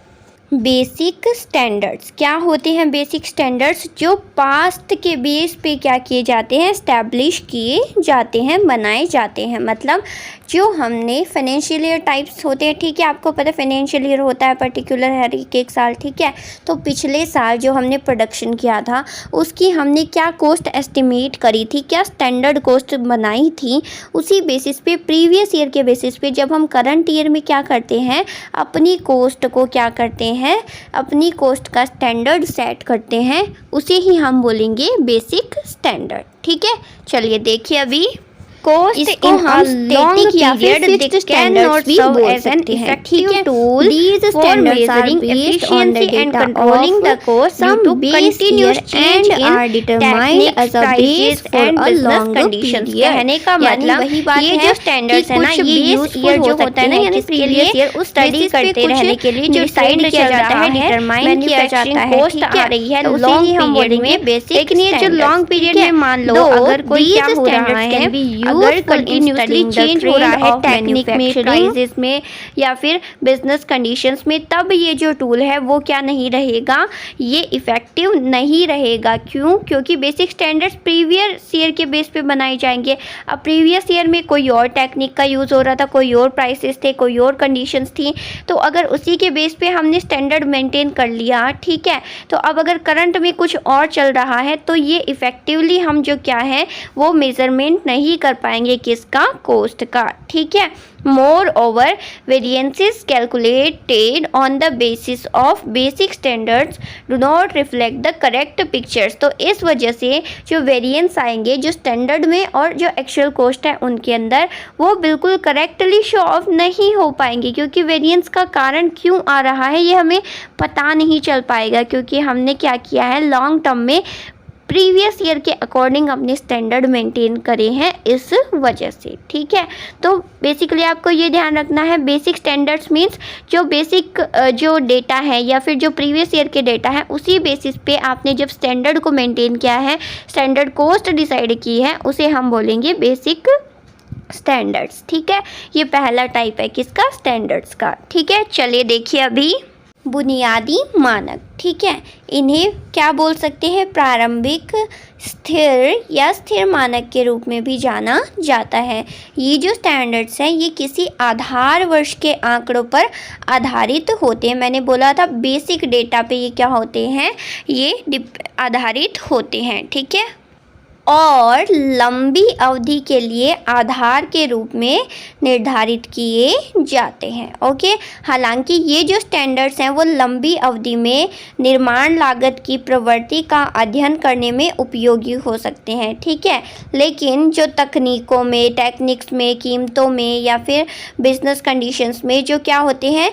बेसिक स्टैंडर्ड्स क्या होते हैं? बेसिक स्टैंडर्ड्स जो पास्ट के बेस पे क्या किए जाते हैं, एस्टैब्लिश किए जाते हैं, बनाए जाते हैं। मतलब जो हमने फाइनेंशियल ईयर टाइप्स होते हैं, ठीक है, आपको पता है फाइनेंशियल ईयर होता है पर्टिकुलर हर एक साल, ठीक है। तो पिछले साल जो हमने प्रोडक्शन किया था उसकी हमने क्या कॉस्ट एस्टिमेट करी थी, क्या स्टैंडर्ड कॉस्ट बनाई थी, उसी बेसिस पे प्रीवियस ईयर के बेसिस पे जब हम करंट ईयर में क्या करते हैं, अपनी कॉस्ट को क्या करते हैं, अपनी कॉस्ट का स्टैंडर्ड सेट करते हैं, उसे ही हम बोलेंगे बेसिक स्टैंडर्ड, ठीक है। चलिए देखिए, अभी कॉस्ट इसको इन हम स्टैटिक या फिर फिक्स्ड स्टैंडर्ड्स भी बोल सकते हैं, ठीक है। Tool These standards are based on the and data controlling of the cost some due to base continuous year change and in are determined techniques, as a prices base for and a business long conditions। period। कहने का यानी मतलब वही बात ये है जो standards कि है ना, कुछ ये base useful year हो जो होता है ना, सकते हैं यानी किसके previous लिए? year उस Study basis पे करते कुछ रहने के लिए जो decide trend किया चल जाता रहा है, है, determine किया manufacturing जाता है, cost ठीक है। आ रही है तो उसे long ही हम period बोलेंगे में। बेसिक लेकिन ये जो long period में मान लो अगर कोई क्या हो रहा है, अगर continuously change हो रहा है टेक्निक में, प्राइसेस में या फिर बिजनेस कंडीशंस में, तब ये जो टूल है वो क्या नहीं रहेगा, ये इफेक्टिव नहीं रहेगा। क्यों? क्योंकि बेसिक स्टैंडर्ड्स प्रीवियस ईयर के बेस पे बनाए जाएंगे। अब प्रीवियस ईयर में कोई और टेक्निक का यूज़ हो रहा था, कोई और प्राइसेस थे, कोई और कंडीशंस थी, तो अगर उसी के बेस पे हमने स्टैंडर्ड मेंटेन कर लिया, ठीक है, तो अब अगर करंट में कुछ और चल रहा है तो ये इफेक्टिवली हम जो क्या है वो मेजरमेंट नहीं कर पाएंगे, किसका, कॉस्ट का, ठीक है। Moreover, variances calculated on the basis of basic standards do not reflect the correct pictures। तो इस वजह से जो वेरिएंस आएंगे जो स्टैंडर्ड में और जो एक्चुअल कॉस्ट है उनके अंदर, वो बिल्कुल करेक्टली शो ऑफ नहीं हो पाएंगे, क्योंकि वेरिएंस का कारण क्यों आ रहा है ये हमें पता नहीं चल पाएगा, क्योंकि हमने क्या किया है लॉन्ग टर्म में प्रीवियस ईयर के अकॉर्डिंग अपने स्टैंडर्ड मेंटेन करे हैं, इस वजह से, ठीक है। तो बेसिकली आपको ये ध्यान रखना है, बेसिक स्टैंडर्ड्स मीन्स जो बेसिक जो डेटा है या फिर जो प्रीवियस ईयर के डेटा है उसी बेसिस पे आपने जब स्टैंडर्ड को मेंटेन किया है, स्टैंडर्ड कॉस्ट डिसाइड की है, उसे हम बोलेंगे बेसिक स्टैंडर्ड्स, ठीक है। ये पहला टाइप है किसका, स्टैंडर्ड्स का, ठीक है। चलिए देखिए, अभी बुनियादी मानक, ठीक है, इन्हें क्या बोल सकते हैं, प्रारंभिक, स्थिर या स्थिर मानक के रूप में भी जाना जाता है। ये जो स्टैंडर्ड्स हैं ये किसी आधार वर्ष के आंकड़ों पर आधारित होते हैं। मैंने बोला था बेसिक डेटा पे ये क्या होते हैं, ये आधारित होते हैं, ठीक है। और लंबी अवधि के लिए आधार के रूप में निर्धारित किए जाते हैं। ओके, हालांकि ये जो स्टैंडर्ड्स हैं वो लंबी अवधि में निर्माण लागत की प्रवृत्ति का अध्ययन करने में उपयोगी हो सकते हैं। ठीक है, लेकिन जो तकनीकों में, टेक्निक्स में, कीमतों में या फिर बिजनेस कंडीशंस में जो क्या होते हैं,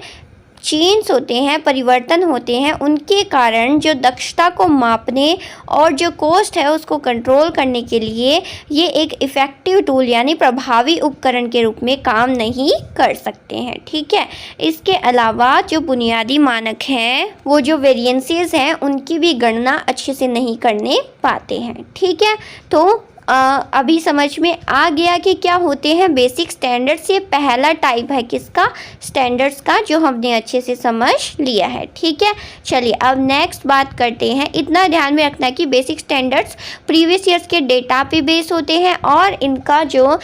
चेंज होते हैं, परिवर्तन होते हैं, उनके कारण जो दक्षता को मापने और जो कॉस्ट है उसको कंट्रोल करने के लिए ये एक इफ़ेक्टिव टूल यानी प्रभावी उपकरण के रूप में काम नहीं कर सकते हैं। ठीक है, इसके अलावा जो बुनियादी मानक हैं वो जो वेरिएंसेस हैं उनकी भी गणना अच्छे से नहीं करने पाते हैं। ठीक है, तो अभी समझ में आ गया कि क्या होते हैं बेसिक स्टैंडर्ड्स। ये पहला टाइप है किसका, स्टैंडर्ड्स का, जो हमने अच्छे से समझ लिया है। ठीक है, चलिए अब नेक्स्ट बात करते हैं। इतना ध्यान में रखना कि बेसिक स्टैंडर्ड्स प्रीवियस ईयर्स के डेटा पे बेस होते हैं और इनका जो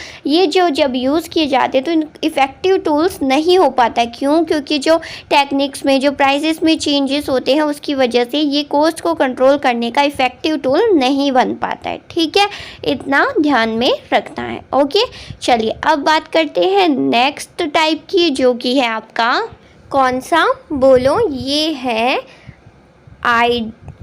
जब यूज़ किए जाते हैं तो इन इफ़ेक्टिव टूल्स नहीं हो पाता। क्यों? क्योंकि जो टेक्निक्स में, जो प्राइसेस में चेंजेस होते हैं उसकी वजह से ये कॉस्ट को कंट्रोल करने का इफ़ेक्टिव टूल नहीं बन पाता है। ठीक है, इतना ध्यान में रखना है। ओके, चलिए अब बात करते हैं नेक्स्ट टाइप की, जो कि है आपका कौन सा, बोलो, ये है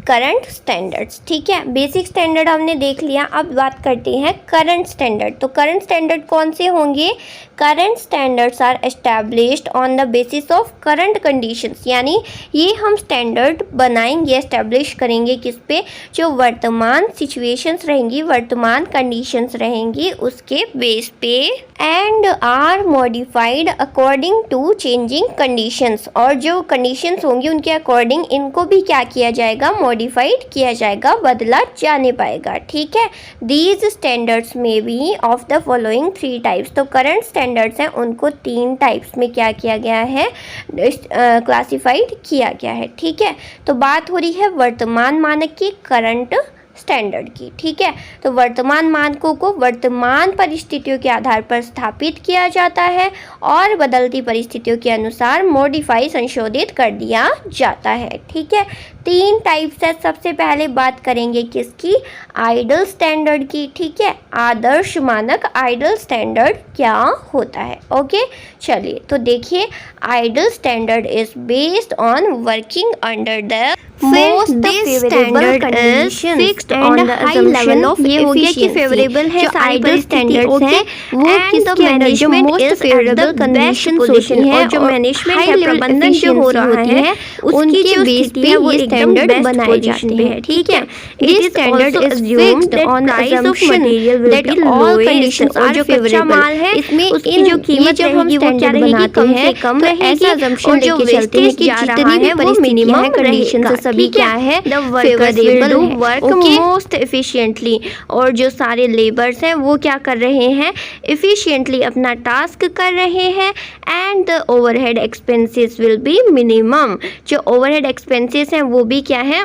करंट स्टैंडर्ड्स। ठीक है, बेसिक स्टैंडर्ड हमने देख लिया, अब बात करते हैं करंट स्टैंडर्ड। तो करंट स्टैंडर्ड कौन से होंगे? Current standards are established on the basis of current conditions, यानी ये हम स्टैंडर्ड बनाएंगे, एस्टैब्लिश करेंगे किस पे, जो वर्तमान सिचुएशंस रहेंगी, वर्तमान कंडीशंस रहेंगी उसके बेस पे, and are modified according to changing conditions, और जो कंडीशंस होंगी उनके अकॉर्डिंग इनको भी क्या किया जाएगा, मॉडिफाइड किया जाएगा, बदला जाने पाएगा। ठीक है, these standards may be of the following 3 types. तो करंट स्टैंडर्ड्स हैं उनको 3 टाइप्स में क्या किया गया है, क्लासिफाइड किया गया है। ठीक है, तो बात हो रही है वर्तमान मानक की, करंट स्टैंडर्ड की। ठीक है, तो वर्तमान मानकों को वर्तमान परिस्थितियों के आधार पर स्थापित किया जाता है और बदलती परिस्थितियों के अनुसार मॉडिफाई, संशोधित कर दिया जाता है। ठीक है, 3 टाइप्स है। सबसे पहले बात करेंगे किसकी, आइडल स्टैंडर्ड की। ठीक है, आदर्श मानक, आइडल स्टैंडर्ड क्या होता है। ओके, चलिए तो देखिए, ideal standard is based on working under the most favourable condition fixed on the high level of ये हो गया कि फेवरेबल है आइडल स्टैंडर्ड्स हैं वो किसके अंदर जो मोस्ट फेवरेबल कंडीशन पोजीशन है, जो मैनेजमेंट है, प्रबंधन जो हो रहा है उसकी जो बेस पे वो स्टैंडर्ड बनाए जाते हैं। ठीक है, this standard is assumed on the assumption that all conditions are जो कच्चा माल है इसमें उसकी जो कीमत रहेगी वो क्या रहेगी, कम से कम रहेगी, ऐसा असम्पशन लेके चलते हैं कि जितनी भी वो मिनिमम कंडीशन से सभी क्या है, the workers will do work most efficiently, और जो सारे लेबर्स हैं वो क्या कर रहे हैं, एफिशिएंटली अपना टास्क कर रहे हैं, and the overhead expenses will be minimum. जो ओवरहेड एक्सपेंसेस हैं वो भी क्या है,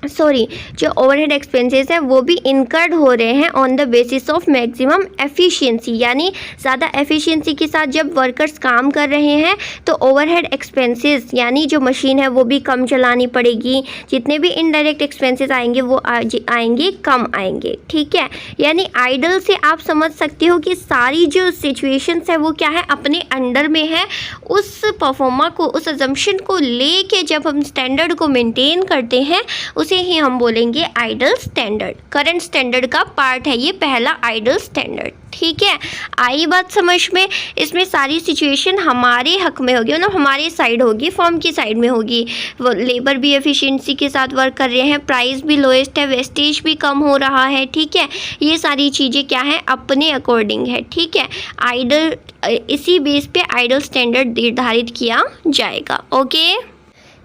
जो ओवरहेड एक्सपेंसेस हैं वो भी इनकर्ड हो रहे हैं on the basis of maximum efficiency, यानी ज़्यादा एफिशिएंसी के साथ जब वर्कर्स काम कर रहे हैं तो ओवरहेड एक्सपेंसेस यानी जो मशीन है वो भी कम चलानी पड़ेगी, जितने भी इनडायरेक्ट एक्सपेंसेस आएंगे वो आएंगे कम आएंगे। ठीक है, यानी आइडल से आप समझ सकते हो कि सारी जो सिचुएशंस है वो क्या है, अपने अंडर में है। उस परफॉर्मा को, उस अजम्पशन को लेके जब हम स्टैंडर्ड को मेंटेन करते हैं उसे ही हम बोलेंगे आइडल स्टैंडर्ड। करंट स्टैंडर्ड का पार्ट है ये पहला आइडल स्टैंडर्ड। ठीक है, आई बात समझ में। इसमें सारी सिचुएशन हमारे हक में होगी, मतलब हमारे साइड होगी, फर्म की साइड में होगी। वो लेबर भी एफिशिएंसी के साथ वर्क कर रहे हैं, प्राइस भी लोएस्ट है, वेस्टेज भी कम हो रहा है। ठीक है, ये सारी चीज़ें क्या है, अपने अकॉर्डिंग है। ठीक है, आइडल, इसी बेस पे आइडल स्टैंडर्ड निर्धारित किया जाएगा। ओके,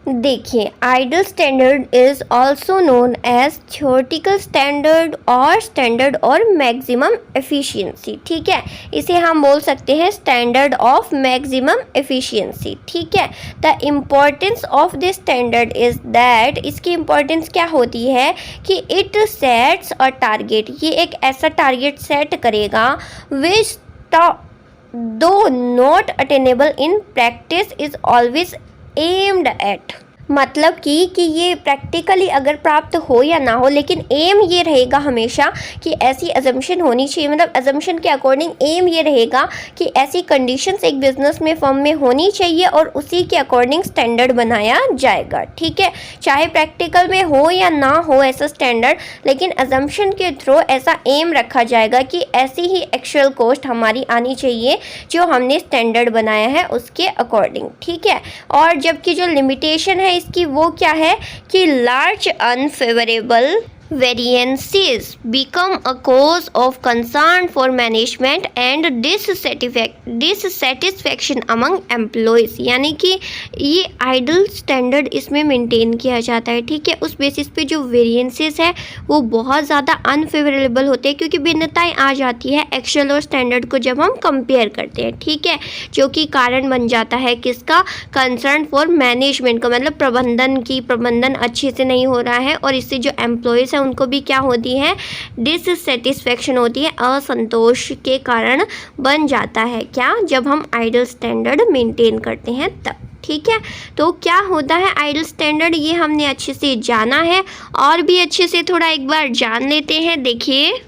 देखिए, ideal standard is also known as theoretical standard और स्टैंडर्ड और मैक्सिमम एफिशिएंसी। ठीक है, इसे हम बोल सकते हैं स्टैंडर्ड ऑफ मैक्सिमम एफिशिएंसी। ठीक है, the importance of this standard is that, इसकी इम्पोर्टेंस क्या होती है कि इट सेट्स अ टारगेट, ये एक ऐसा टारगेट सेट करेगा विच दो not attainable in practice is always aimed at। मतलब कि ये प्रैक्टिकली अगर प्राप्त हो या ना हो, लेकिन एम ये रहेगा हमेशा कि ऐसी अजम्पशन होनी चाहिए, मतलब अजम्पशन के अकॉर्डिंग एम ये रहेगा कि ऐसी कंडीशंस एक बिजनेस में फर्म में होनी चाहिए और उसी के अकॉर्डिंग स्टैंडर्ड बनाया जाएगा। ठीक है, चाहे प्रैक्टिकल में हो या ना हो ऐसा स्टैंडर्ड, लेकिन अजम्पशन के थ्रू ऐसा एम रखा जाएगा कि ऐसी ही एक्चुअल कॉस्ट हमारी आनी चाहिए जो हमने स्टैंडर्ड बनाया है उसके अकॉर्डिंग। ठीक है, और जबकि जो लिमिटेशन है इसकी वो क्या है कि large unfavourable variances become a cause of concern for management and dissatisfaction among employees। यानी कि ये आइडल स्टैंडर्ड इसमें मेंटेन किया जाता है। ठीक है, उस बेसिस पे जो वेरिएंसेस है वो बहुत ज़्यादा अनफेवरेबल होते हैं क्योंकि भिन्नताएं आ जाती है एक्चुअल और स्टैंडर्ड को जब हम कंपेयर करते हैं। ठीक है, जो कि कारण बन जाता है किसका, कंसर्न फॉर मैनेजमेंट का, मतलब प्रबंधन अच्छे से नहीं हो रहा है और इससे जो एम्प्लॉयज़ उनको भी क्या होती है, डिससेटिस्फैक्शन होती है, असंतोष के कारण बन जाता है। क्या, जब हम आइडल स्टैंडर्ड मेंटेन करते हैं तब। ठीक है, तो क्या होता है आइडल स्टैंडर्ड, ये हमने अच्छे से जाना है और भी अच्छे से थोड़ा एक बार जान लेते हैं। देखिए,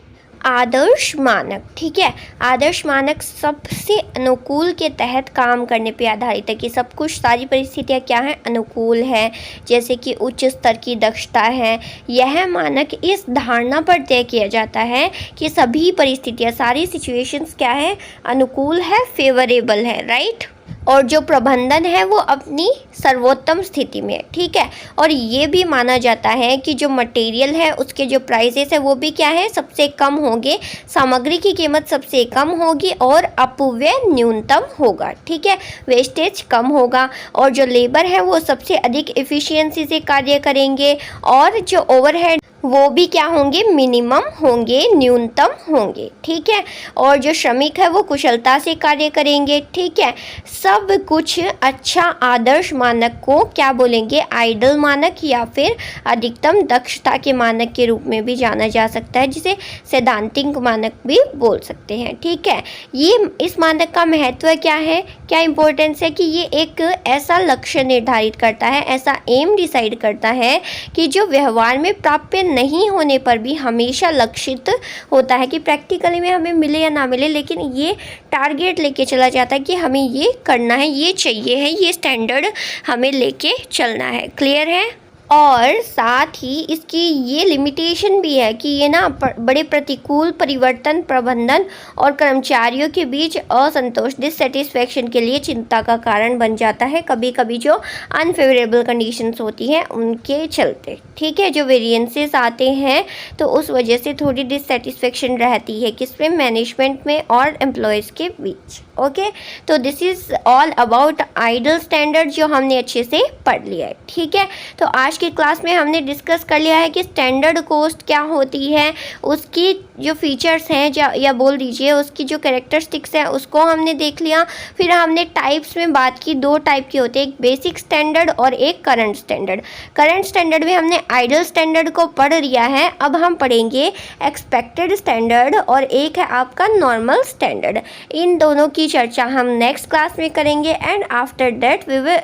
आदर्श मानक। ठीक है, आदर्श मानक सबसे अनुकूल के तहत काम करने पे आधारित है कि सब कुछ, सारी परिस्थितियाँ क्या हैं, अनुकूल है, जैसे कि उच्च स्तर की दक्षता है। यह मानक इस धारणा पर तय किया जाता है कि सभी परिस्थितियाँ, सारी सिचुएशंस क्या है, अनुकूल है, फेवरेबल है, राइट। और जो प्रबंधन है वो अपनी सर्वोत्तम स्थिति में। ठीक है, और ये भी माना जाता है कि जो मटेरियल है उसके जो प्राइसेस है वो भी क्या है, सबसे कम होंगे, सामग्री की कीमत सबसे कम होगी और अपव्यय न्यूनतम होगा। ठीक है, वेस्टेज कम होगा और जो लेबर है वो सबसे अधिक एफिशिएंसी से कार्य करेंगे और जो ओवरहेड वो भी क्या होंगे, मिनिमम होंगे, न्यूनतम होंगे। ठीक है, और जो श्रमिक है वो कुशलता से कार्य करेंगे। ठीक है, सब कुछ अच्छा आदर्श मानक को क्या बोलेंगे, आइडल मानक या फिर अधिकतम दक्षता के मानक के रूप में भी जाना जा सकता है, जिसे सैद्धांतिक मानक भी बोल सकते हैं। ठीक है, ये इस मानक का महत्व क्या है, क्या इंपॉर्टेंस है कि ये एक ऐसा लक्ष्य निर्धारित करता है, ऐसा एम डिसाइड करता है कि जो व्यवहार में प्राप्य नहीं होने पर भी हमेशा लक्षित होता है कि प्रैक्टिकली में हमें मिले या ना मिले, लेकिन ये टारगेट लेके चला जाता है कि हमें ये करना है, ये चाहिए है, ये स्टैंडर्ड हमें लेके चलना है। क्लियर है। और साथ ही इसकी ये लिमिटेशन भी है कि ये ना बड़े प्रतिकूल परिवर्तन प्रबंधन और कर्मचारियों के बीच असंतोष, डिससेटिस्फैक्शन के लिए चिंता का कारण बन जाता है, कभी कभी जो अनफेवरेबल कंडीशंस होती हैं उनके चलते। ठीक है, जो वेरिएंसेस आते हैं तो उस वजह से थोड़ी डिससेटिस्फैक्शन रहती है किसमें, मैनेजमेंट में और एम्प्लॉयज़ के बीच। ओके, तो this is all about ideal standard जो हमने अच्छे से पढ़ लिया है। ठीक है, तो आज की क्लास में हमने डिस्कस कर लिया है कि स्टैंडर्ड कॉस्ट क्या होती है, उसकी जो फीचर्स हैं या बोल दीजिए उसकी जो कैरेक्टरिस्टिक्स हैं उसको हमने देख लिया। फिर हमने टाइप्स में बात की, दो टाइप की होते हैं, एक बेसिक स्टैंडर्ड और एक करंट स्टैंडर्ड। करंट स्टैंडर्ड में हमने आइडल स्टैंडर्ड को पढ़ लिया है, अब हम पढ़ेंगे एक्सपेक्टेड स्टैंडर्ड और एक है आपका नॉर्मल स्टैंडर्ड। इन दोनों की चर्चा हम नेक्स्ट क्लास में करेंगे and after that we will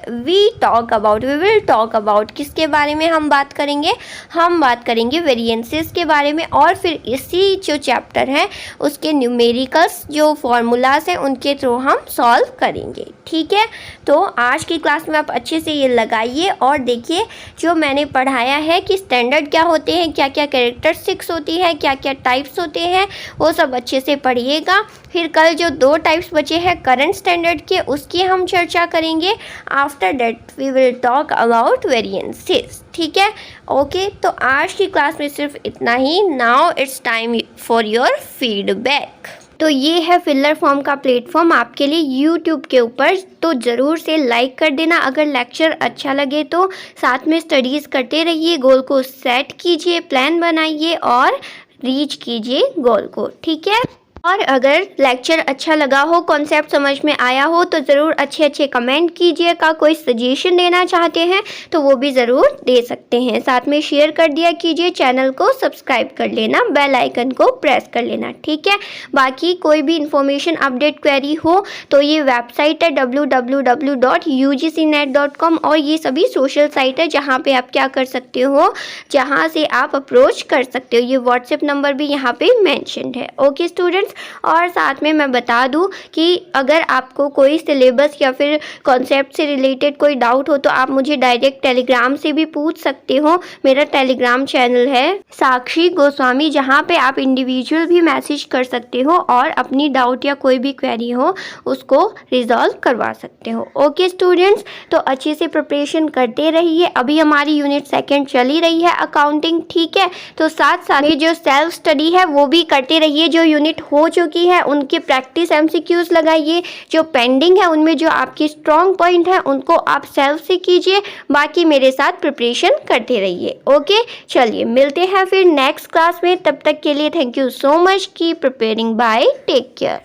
talk about किसके बारे में हम बात करेंगे, हम बात करेंगे वेरिएंसेस के बारे में, और फिर इसी जो चैप्टर है उसके न्यूमेरिकल्स जो फॉर्मूलाज हैं उनके थ्रू हम सॉल्व करेंगे। ठीक है, तो आज की क्लास में आप अच्छे से ये लगाइए और देखिए जो मैंने पढ़ाया है कि स्टैंडर्ड क्या होते हैं, क्या क्या कैरेक्टरिस्टिक्स होती है, क्या क्या टाइप्स होते हैं, वो सब अच्छे से पढ़िएगा। फिर कल जो दो टाइप्स बचे हैं करंट स्टैंडर्ड के उसकी हम चर्चा करेंगे। After that we will talk about variances. ठीक है, ओके, तो आज की क्लास में सिर्फ इतना ही। Now it's time for your feedback. तो ये है फिलर फॉर्म का प्लेटफॉर्म आपके लिए यूट्यूब के ऊपर, तो ज़रूर से लाइक कर देना अगर लेक्चर अच्छा लगे तो। साथ में स्टडीज़ करते रहिए, गोल को सेट कीजिए, प्लान बनाइए और रीच कीजिए गोल को। ठीक है। और अगर लेक्चर अच्छा लगा हो, कॉन्सेप्ट समझ में आया हो तो ज़रूर अच्छे कमेंट कीजिएगा। कोई सजेशन देना चाहते हैं तो वो भी ज़रूर दे सकते हैं। साथ में शेयर कर दिया कीजिए, चैनल को सब्सक्राइब कर लेना, बेल आइकन को प्रेस कर लेना, ठीक है। बाकी कोई भी इंफॉर्मेशन अपडेट क्वेरी हो तो ये वेबसाइट है www.ugcnet.com और ये सभी सोशल साइट है जहाँ पे आप क्या कर सकते हो, जहाँ से आप अप्रोच कर सकते हो। ये व्हाट्सएप नंबर भी यहाँ पे मेंशन्ड है। ओके स्टूडेंट्स, और साथ में मैं बता दूं कि अगर आपको कोई सिलेबस या फिर कॉन्सेप्ट से रिलेटेड कोई डाउट हो तो आप मुझे डायरेक्ट टेलीग्राम से भी पूछ सकते हो। मेरा टेलीग्राम चैनल है साक्षी गोस्वामी, जहां पे आप इंडिविजुअल भी मैसेज कर सकते हो और अपनी डाउट या कोई भी क्वेरी हो उसको रिजॉल्व करवा सकते हो। ओके स्टूडेंट्स, तो अच्छे से प्रिपरेशन करते रहिए। अभी हमारी यूनिट सेकंड चली रही है अकाउंटिंग, ठीक है। तो साथ साथ में जो सेल्फ स्टडी है वो भी करते रहिए। जो यूनिट हो चुकी है उनके प्रैक्टिस MCQs लगाइए, जो पेंडिंग है उनमें जो आपकी स्ट्रॉन्ग पॉइंट है उनको आप सेल्फ से कीजिए, बाकी मेरे साथ प्रिपरेशन करते रहिए। ओके, चलिए मिलते हैं फिर नेक्स्ट क्लास में। तब तक के लिए thank you so much. Keep preparing, bye, take care.